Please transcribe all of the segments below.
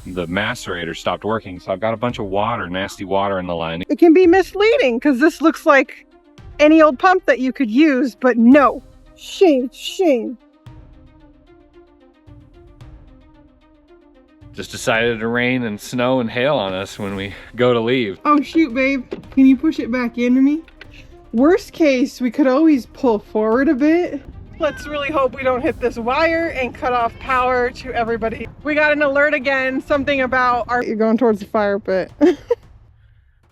the macerator stopped working. So I've got a bunch of water, nasty water in the line. It can be misleading because this looks like any old pump that you could use, but no. Shame, shame. Just decided to rain and snow and hail on us when we go to leave. Oh shoot, babe. Can you push it back into me? Worst case, we could always pull forward a bit. Let's really hope we don't hit this wire and cut off power to everybody. We got an alert again, something about our... You're going towards the fire pit.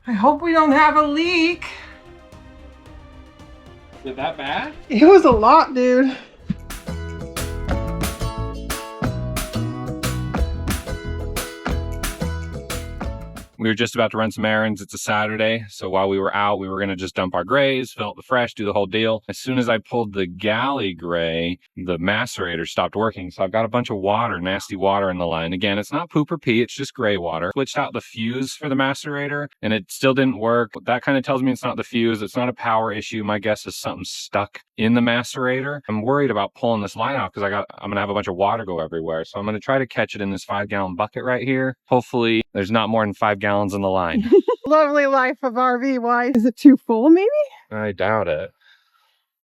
I hope we don't have a leak. Is it that bad? It was a lot, dude. We were just about to run some errands. It's a Saturday, so while we were out, we were going to just dump our grays, fill up the fresh, do the whole deal. As soon as I pulled the galley gray, the macerator stopped working. So I've got a bunch of water, nasty water in the line. Again, it's not poop or pee, it's just gray water. Switched out the fuse for the macerator, and it still didn't work. That kind of tells me it's not the fuse. It's not a power issue. My guess is something stuck in the macerator. I'm worried about pulling this line out because I'm going to have a bunch of water go everywhere. So I'm going to try to catch it in this 5-gallon bucket right here. Hopefully, there's not more than 5 gallons in the line. Lovely life of RV. Why? Is it too full, maybe? I doubt it.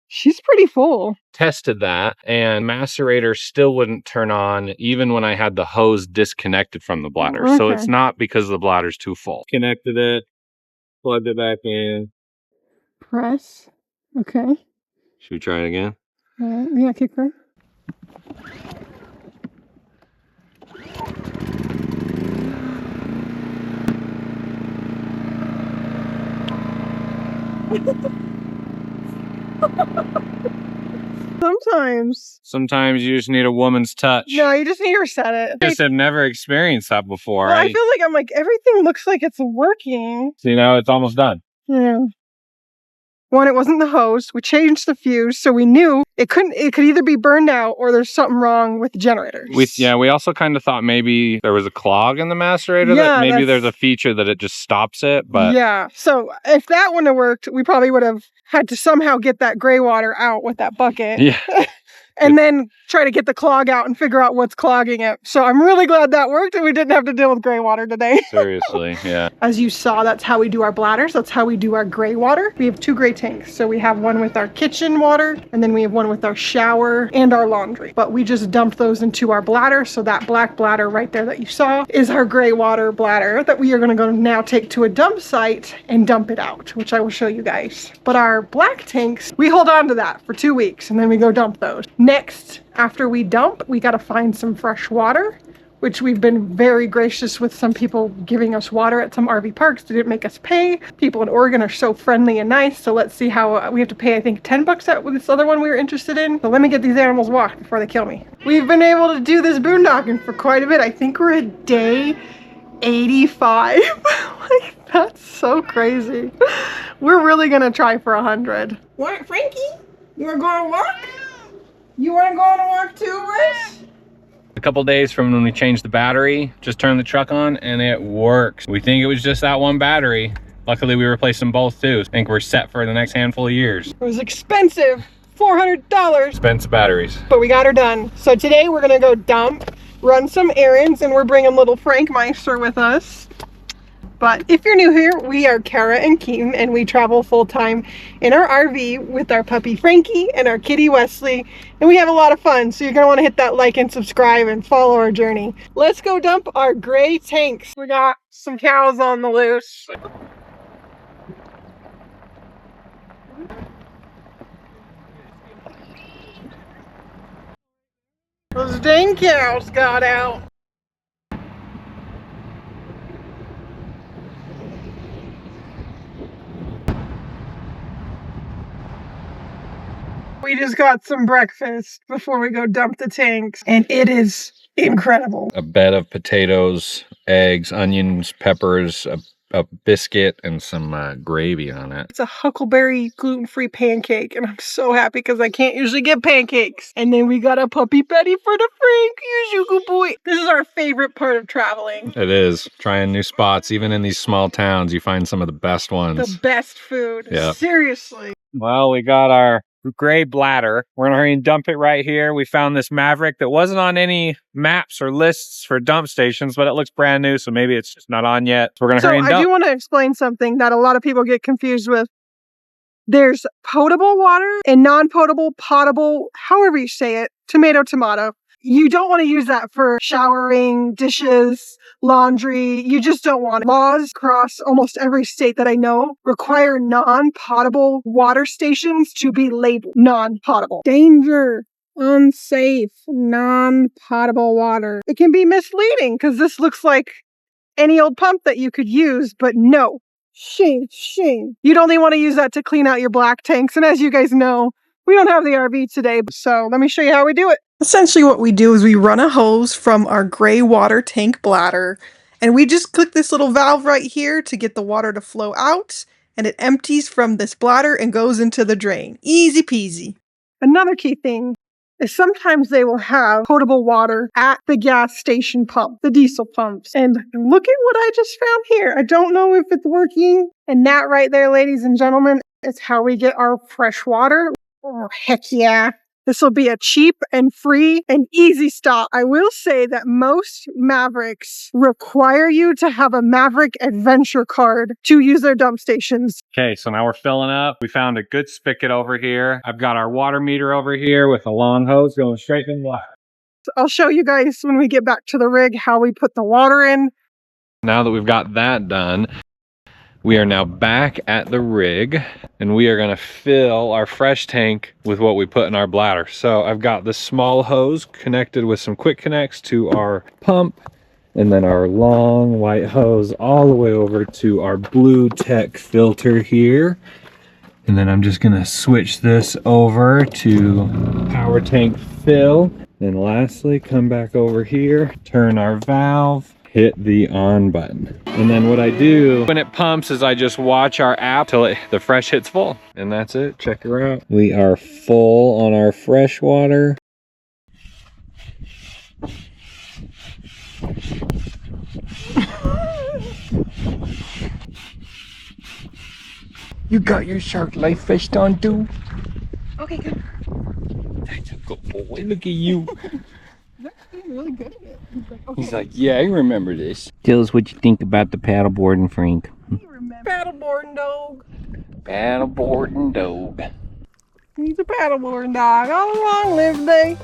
She's pretty full. Tested that, and macerator still wouldn't turn on even when I had the hose disconnected from the bladder. Okay. So it's not because the bladder's too full. Connected it, plugged it back in. Press. Okay. Should we try it again? Yeah, kick her. Sometimes you just need a woman's touch. No, you just need to set it. I just have never experienced that before. Well, I feel like I'm like, everything looks like it's working. So, it's almost done. Yeah. One, it wasn't the hose. We changed the fuse, so we knew it could either be burned out or there's something wrong with the generators. We also kind of thought maybe there was a clog in the macerator, that maybe there's a feature that it just stops it, but... Yeah, so if that wouldn't have worked, we probably would have had to somehow get that gray water out with that bucket. Yeah. And then try to get the clog out and figure out what's clogging it. So I'm really glad that worked and we didn't have to deal with gray water today. Seriously, yeah. As you saw, that's how we do our bladders. That's how we do our gray water. We have 2 gray tanks. So we have one with our kitchen water, and then we have one with our shower and our laundry. But we just dumped those into our bladder. So that black bladder right there that you saw is our gray water bladder that we are gonna go now take to a dump site and dump it out, which I will show you guys. But our black tanks, we hold on to that for 2 weeks and then we go dump those. Next, after we dump, we got to find some fresh water, which we've been very gracious with some people giving us water at some RV parks. They didn't make us pay. People in Oregon are so friendly and nice. So let's see how we have to pay, I think, 10 bucks at this other one we were interested in. So let me get these animals walked before they kill me. We've been able to do this boondocking for quite a bit. I think we're at day 85. Like, that's so crazy. We're really going to try for 100. What, Frankie? You want to go on a walk? You want to go on a walk too, Wes? A couple days from when we changed the battery, just turned the truck on and it works. We think it was just that one battery. Luckily, we replaced them both too. I think we're set for the next handful of years. It was expensive, $400. Expensive batteries. But we got her done. So today we're gonna go dump, run some errands, and we're bringing little Frank Meister with us. But if you're new here, we are Kara and Keaten, and we travel full-time in our RV with our puppy Franky and our kitty Wesley, and we have a lot of fun. So you're gonna wanna hit that like and subscribe and follow our journey. Let's go dump our gray tanks. We got some cows on the loose. Those dang cows got out. We just got some breakfast before we go dump the tanks, and it is incredible. A bed of potatoes, eggs, onions, peppers, a biscuit, and some gravy on it. It's a huckleberry gluten-free pancake, and I'm so happy because I can't usually get pancakes. And then we got a puppy patty for the Frank. You good boy. This is our favorite part of traveling. It is. Trying new spots. Even in these small towns, you find some of the best ones. The best food. Yeah. Seriously. Well, we got our gray bladder. We're gonna hurry and dump it right here. We found this Maverick that wasn't on any maps or lists for dump stations, but it looks brand new, so maybe it's just not on yet. So we're gonna hurry and dump. I do want to explain something that a lot of people get confused with. There's potable water and non-potable, potable, however you say it, tomato. You don't want to use that for showering, dishes, laundry. You just don't want it. Laws across almost every state that I know require non-potable water stations to be labeled non-potable. Danger. Unsafe. Non-potable water. It can be misleading because this looks like any old pump that you could use, but no. Shame. You'd only want to use that to clean out your black tanks. And as you guys know, we don't have the RV today, so let me show you how we do it. Essentially what we do is we run a hose from our gray water tank bladder, and we just click this little valve right here to get the water to flow out, and it empties from this bladder and goes into the drain. Easy peasy. Another key thing is sometimes they will have potable water at the gas station pump, the diesel pumps. And look at what I just found here. I don't know if it's working. And that right there, ladies and gentlemen, is how we get our fresh water. Oh, heck yeah. This will be a cheap and free and easy stop. I will say that most Mavericks require you to have a Maverick Adventure card to use their dump stations. Okay, so now we're filling up. We found a good spigot over here. I've got our water meter over here with a long hose going straight in the water. I'll show you guys when we get back to the rig how we put the water in. Now that we've got that done, we are now back at the rig, and we are gonna fill our fresh tank with what we put in our bladder. So I've got this small hose connected with some quick connects to our pump, and then our long white hose all the way over to our blue tech filter here. And then I'm just gonna switch this over to power tank fill. And lastly, come back over here, turn our valve, hit the on button. And then what I do when it pumps is I just watch our app till the fresh hits full. And that's it. Check her out. We are full on our fresh water. You got your shark life vest on too? Okay, good. That's a good boy. Look at you. Really good at it. Okay. He's like, yeah, I remember this. Tell us what you think about the paddleboarding, Frank. Paddleboarding dog. Paddleboarding dog. He's a paddleboarding dog. All along live they.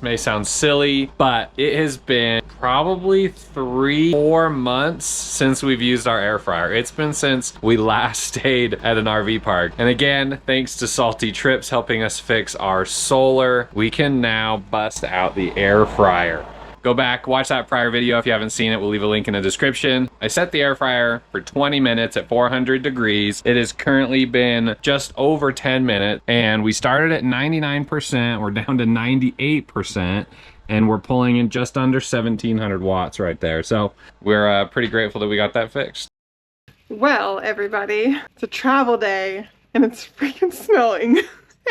May sound silly, but it has been probably 3-4 months since we've used our air fryer. It's been since we last stayed at an RV park. And again, thanks to Salty Trips helping us fix our solar, we can now bust out the air fryer. Go back, watch that prior video if you haven't seen it. We'll leave a link in the description. I set the air fryer for 20 minutes at 400 degrees. It has currently been just over 10 minutes, and we started at 99%. We're down to 98%, and we're pulling in just under 1700 watts right there. So we're pretty grateful that we got that fixed. Well, everybody, it's a travel day, and it's freaking snowing.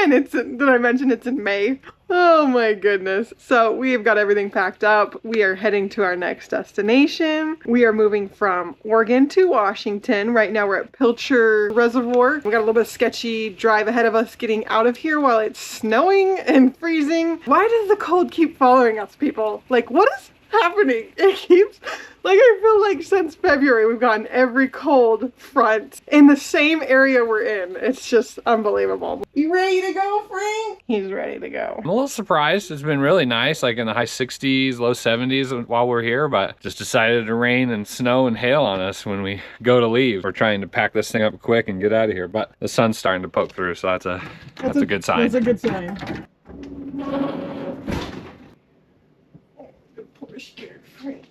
And did I mention it's in May? Oh my goodness. So we've got everything packed up. We are heading to our next destination. We are moving from Oregon to Washington. Right now we're at Pilcher Reservoir. We got a little bit of sketchy drive ahead of us getting out of here while it's snowing and freezing. Why does the cold keep following us, people? Like, what happening? It keeps, like, I feel like since February we've gotten every cold front in the same area we're in. It's just unbelievable. You ready to go, Frank? He's ready to go. I'm a little surprised. It's been really nice, like in the high 60s, low 70s while we're here, but just decided to rain and snow and hail on us when we go to leave. We're trying to pack this thing up quick and get out of here, but the sun's starting to poke through, so that's a good sign. That's a good sign. Poor scared Frank.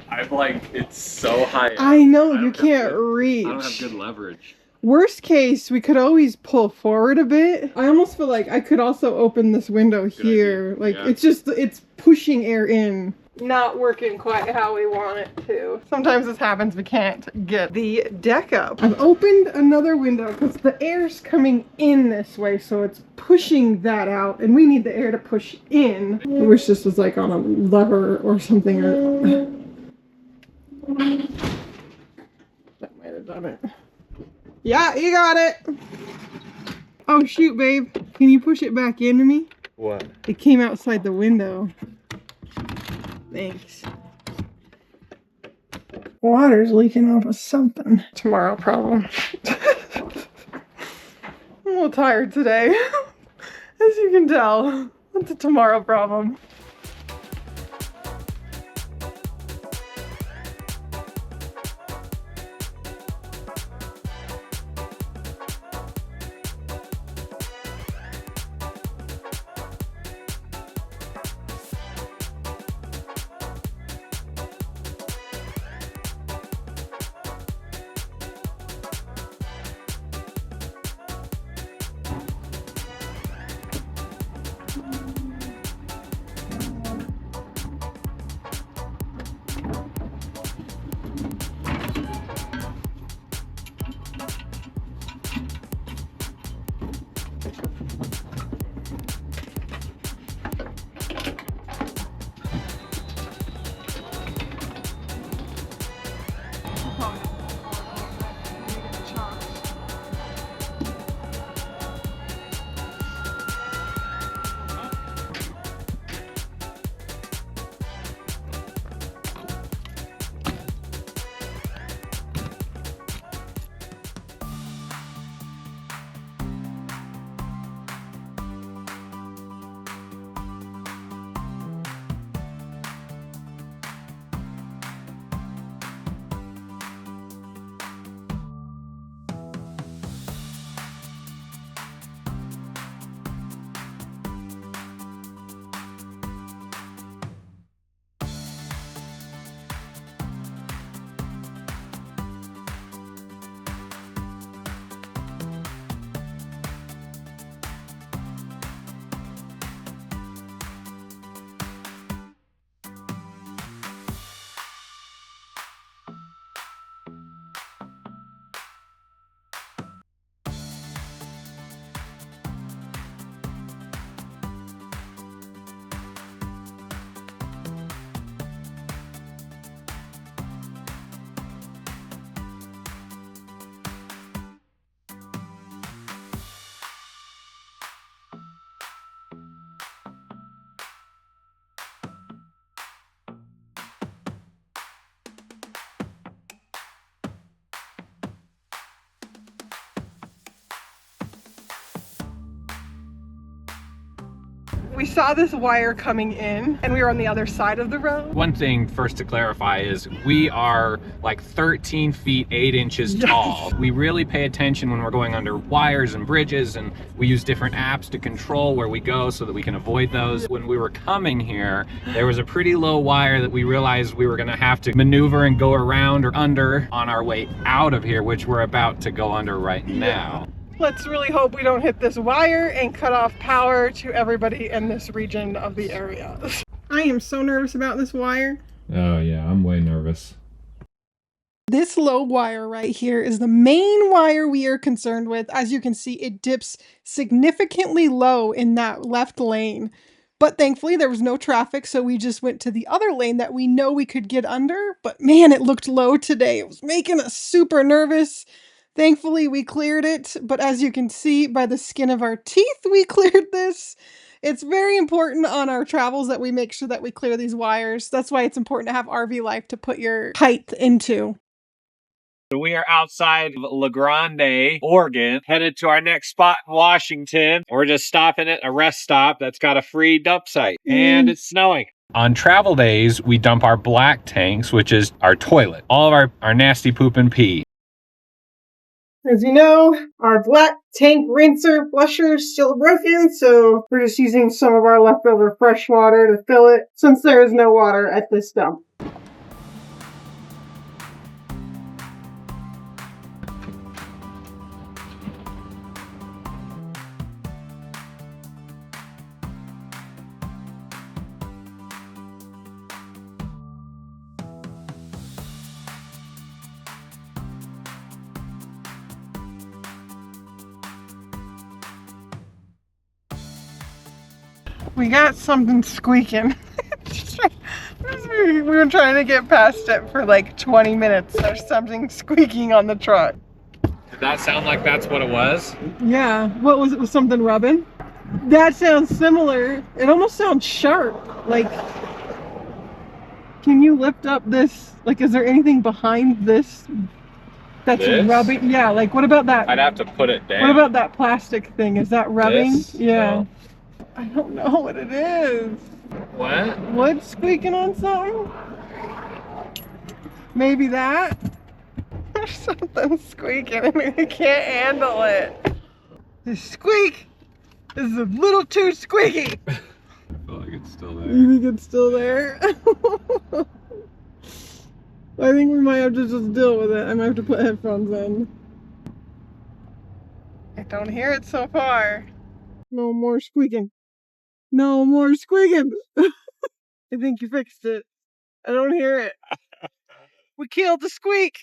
I'm like, it's so high. I know, you can't reach. I don't have good leverage. Worst case, we could always pull forward a bit. I almost feel like I could also open this window here. Like, yeah. it's pushing air in. Not working quite how we want it to. Sometimes this happens, we can't get the deck up. I've opened another window because the air's coming in this way, so it's pushing that out, and we need the air to push in. I wish this was like on a lever or something. That might have done it. Yeah, you got it. Oh shoot, babe. Can you push it back into me? What? It came outside the window. Thanks. Water's leaking off of something. Tomorrow problem. I'm a little tired today. As you can tell. It's a tomorrow problem. We saw this wire coming in and we were on the other side of the road. One thing first to clarify is we are like 13 feet 8 inches tall. We really pay attention when we're going under wires and bridges, and we use different apps to control where we go so that we can avoid those. When we were coming here, there was a pretty low wire that we realized we were gonna have to maneuver and go around or under on our way out of here, which we're about to go under right now. Let's really hope we don't hit this wire and cut off power to everybody in this region of the area. I am so nervous about this wire. Oh yeah, I'm way nervous. This low wire right here is the main wire we are concerned with. As you can see, it dips significantly low in that left lane. But thankfully there was no traffic, so we just went to the other lane that we know we could get under. But man, it looked low today. It was making us super nervous. Thankfully, we cleared it, but as you can see by the skin of our teeth, we cleared this. It's very important on our travels that we make sure that we clear these wires. That's why it's important to have RV life to put your height into. We are outside of La Grande, Oregon, headed to our next spot in Washington. We're just stopping at a rest stop that's got a free dump site, and it's snowing. On travel days, we dump our black tanks, which is our toilet. All of our nasty poop and pee. As you know, our black tank rinser flusher is still broken, so we're just using some of our leftover fresh water to fill it since there is no water at this dump. We got something squeaking. We were trying to get past it for like 20 minutes. There's something squeaking on the truck. Did that sound like that's what it was? Yeah. What was it? Was something rubbing? That sounds similar. It almost sounds sharp. Like, can you lift up this? Like, is there anything behind this that's rubbing? Yeah. Like, what about that? I'd have to put it down. What about that plastic thing? Is that rubbing? This? Yeah. No. I don't know what it is. What? Wood squeaking on something? Maybe that? There's something squeaking and we can't handle it. The squeak is a little too squeaky. I feel like it's still there. You think it's still there? I think we might have to just deal with it. I might have to put headphones in. I don't hear it so far. No more squeaking. No more squeaking. I think you fixed it. I don't hear it. We killed the squeak.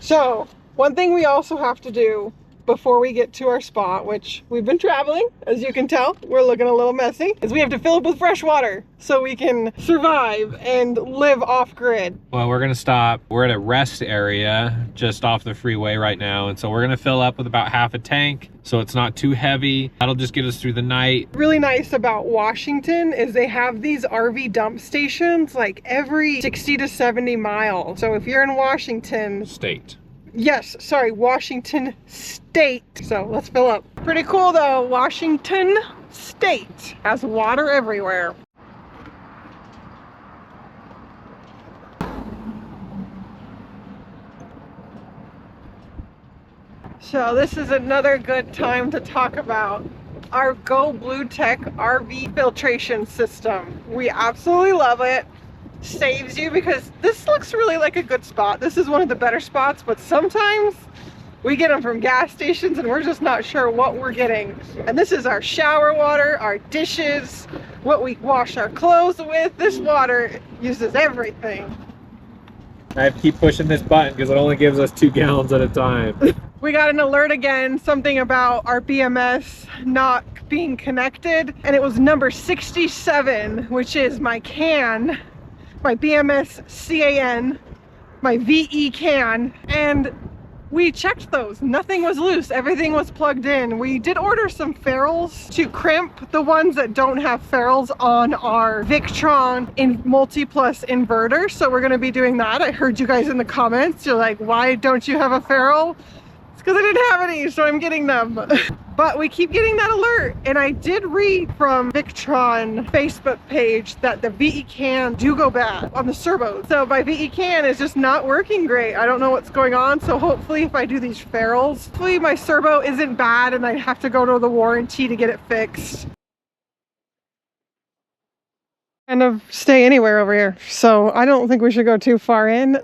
So, one thing we also have to do before we get to our spot, which we've been traveling, as you can tell, we're looking a little messy, is we have to fill up with fresh water so we can survive and live off grid. Well, we're gonna stop. We're at a rest area just off the freeway right now, and so we're gonna fill up with about half a tank so it's not too heavy. That'll just get us through the night. Really nice about Washington is they have these RV dump stations like every 60 to 70 miles. So if you're in Washington State. Yes, sorry, Washington State. So let's fill up. Pretty cool though, Washington State has water everywhere. So this is another good time to talk about our Go Blue Tech RV filtration system. We absolutely love it. Saves you because this looks really like a good spot. This is one of the better spots, but sometimes we get them from gas stations and we're just not sure what we're getting. And this is our shower water, our dishes, what we wash our clothes with. This water uses everything. I have to keep pushing this button because it only gives us 2 gallons at a time. We got an alert again, something about our BMS not being connected, and it was number 67, which is my can, my BMS CAN, my VE can, and we checked those. Nothing was loose, everything was plugged in. We did order some ferrules to crimp the ones that don't have ferrules on our Victron in multi-plus inverter, so we're gonna be doing that. I heard you guys in the comments, you're like, why don't you have a ferrule? It's because I didn't have any, so I'm getting them. But we keep getting that alert, and I did read from Victron Facebook page that the VE can do go bad on the servos. So my VE can is just not working great. I don't know what's going on, so hopefully if I do these ferrules, hopefully my servo isn't bad and I have to go to the warranty to get it fixed. Kind of stay anywhere over here, so I don't think we should go too far in.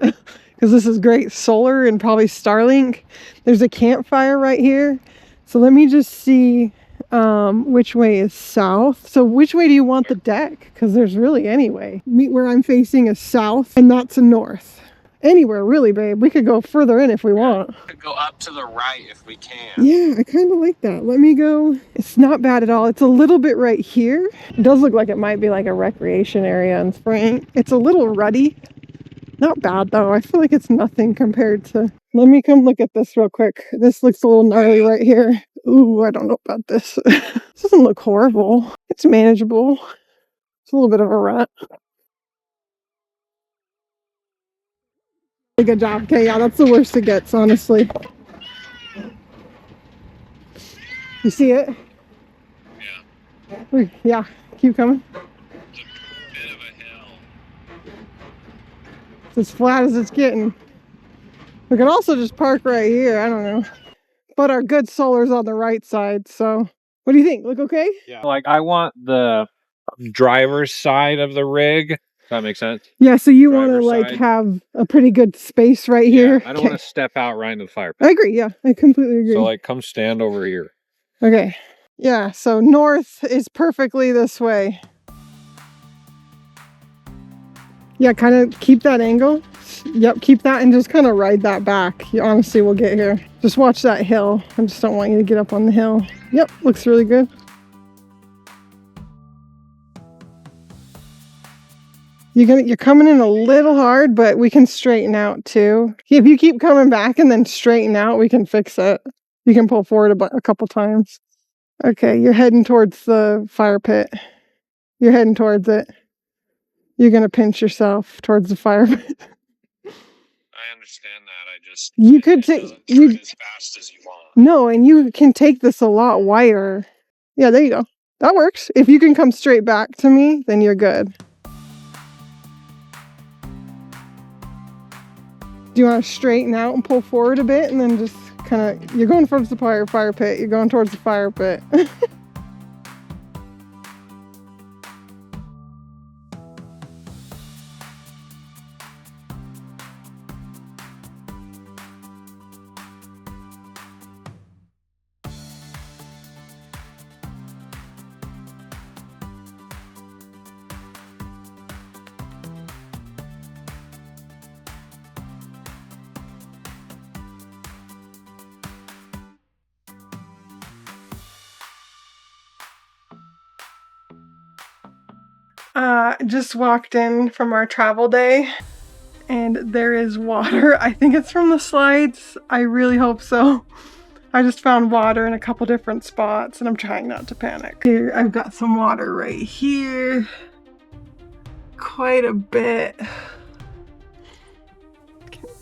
Because this is great solar and probably Starlink. There's a campfire right here. So let me just see which way is south. So which way do you want the deck? Because there's really any way. Meet where I'm facing is south and that's a north. Anywhere really, babe. We could go further in if we want. We could go up to the right if we can. Yeah, I kind of like that. Let me go. It's not bad at all. It's a little bit right here. It does look like it might be like a recreation area in spring. It's a little ruddy. Not bad though. I feel like it's nothing compared to... Let me come look at this real quick. This looks a little gnarly right here. Ooh, I don't know about this. This doesn't look horrible. It's manageable. It's a little bit of a rut. Good job. Okay, yeah, that's the worst it gets, honestly. You see it? Yeah. Yeah, keep coming. It's a bit of a hill. It's as flat as it's getting. We could also just park right here. I don't know. But our good solar's on the right side, so... What do you think? Look okay? Yeah. Like, I want the driver's side of the rig. Does that make sense? Yeah, so you want to Driver's like side. have a pretty good space right here? I don't want to step out right into the fire pit. I agree, yeah. I completely agree. So, like, come stand over here. Okay. Yeah, so north is perfectly this way. Yeah, kind of keep that angle. Yep, keep that and just kind of ride that back. You honestly will get here. Just watch that hill. I just don't want you to get up on the hill. Yep, looks really good. You're coming in a little hard, but we can straighten out too. If you keep coming back and then straighten out, we can fix it. You can pull forward a couple times. Okay, you're heading towards the fire pit. You're heading towards it. You're going to pinch yourself towards the fire pit. I understand that. I just... You could take... as fast as you want. No, and you can take this a lot wider. Yeah, there you go. That works. If you can come straight back to me, then you're good. Do you want to straighten out and pull forward a bit and then just kind of... You're going towards the fire pit. You're going towards the fire pit. Just walked in from our travel day and there is water. I think it's from the slides. I really hope so. I just found water in a couple different spots and I'm trying not to panic. Here, I've got some water right here. Quite a bit.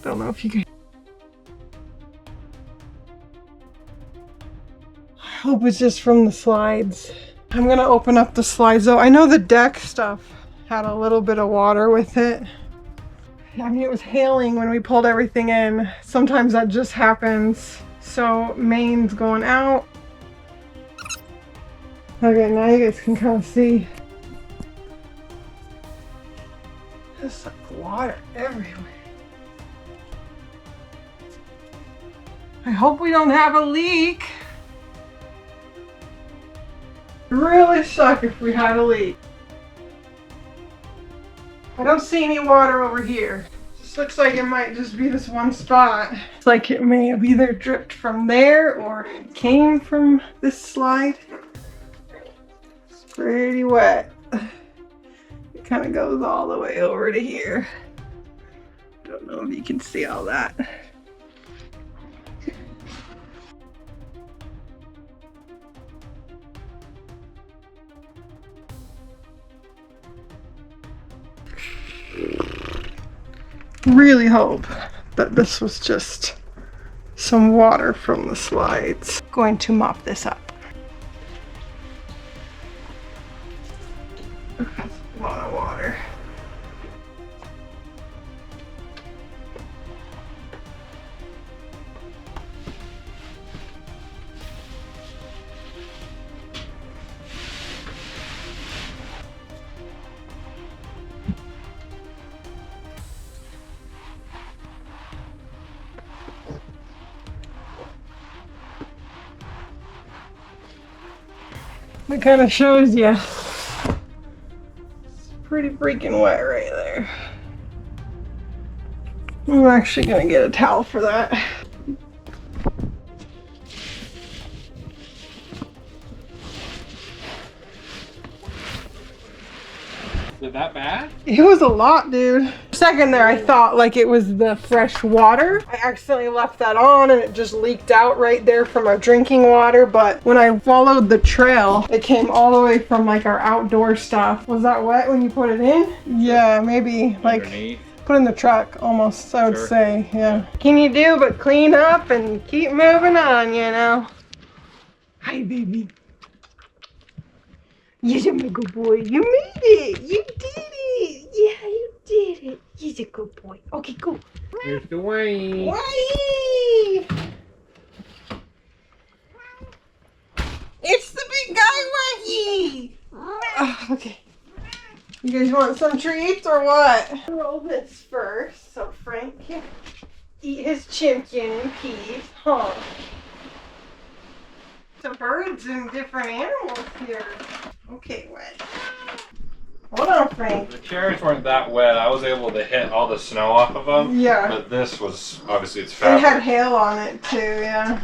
Don't know if you can... I hope it's just from the slides. I'm gonna open up the slides though. I know the deck stuff had a little bit of water with it. I mean, it was hailing when we pulled everything in. Sometimes that just happens. So main's going out. Okay, now you guys can kind of see. There's like water everywhere. I hope we don't have a leak. Really suck if we had a leak. I don't see any water over here. This looks like it might just be this one spot. It's like it may have either dripped from there or came from this slide. It's pretty wet. It kind of goes all the way over to here. Don't know if you can see all that. Really hope that this was just some water from the slides. Going to mop this up. That's a lot of water. It kind of shows you. It's pretty freaking wet right there. I'm actually gonna get a towel for that. Is it that bad? It was a lot, dude. Second there, I thought like it was the fresh water. I accidentally left that on and it just leaked out right there from our drinking water. But when I followed the trail, it came all the way from like our outdoor stuff. Was that wet when you put it in? Yeah, maybe like Underneath. put in the truck almost, I would Sure. say, yeah. Can you do but clean up and keep moving on, you know? Hi, baby. You're a good boy. You made it. You did it. Yeah, you did it. You're a good boy. Okay, go. Here's the way. Why? It's the big guy, Wacky. Okay. You guys want some treats or what? Roll this first so Frank can eat his chicken in peace, huh? Some birds and different animals here. Okay, Wes. Hold on, Frank. The cherries weren't that wet. I was able to hit all the snow off of them. Yeah. But this was, obviously it's It fabric. had hail on it too, yeah.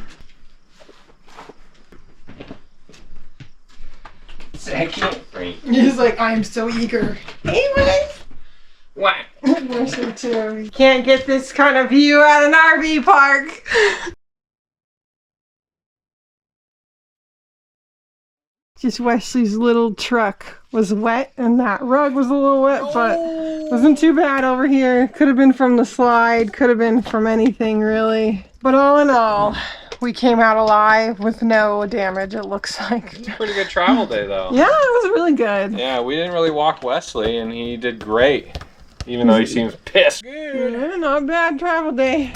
Second, Frank. He's like, I'm so eager. Hey, Wes. What? Wesley too. Can't get this kind of view at an RV park. Just Wesley's little truck was wet and that rug was a little wet, but wasn't too bad over here. Could have been from the slide, could have been from anything really. But all in all, we came out alive with no damage, it looks like. Pretty good travel day though. Yeah, it was really good. Yeah, we didn't really walk Wesley and he did great. Even though he seems pissed. Yeah, not bad travel day.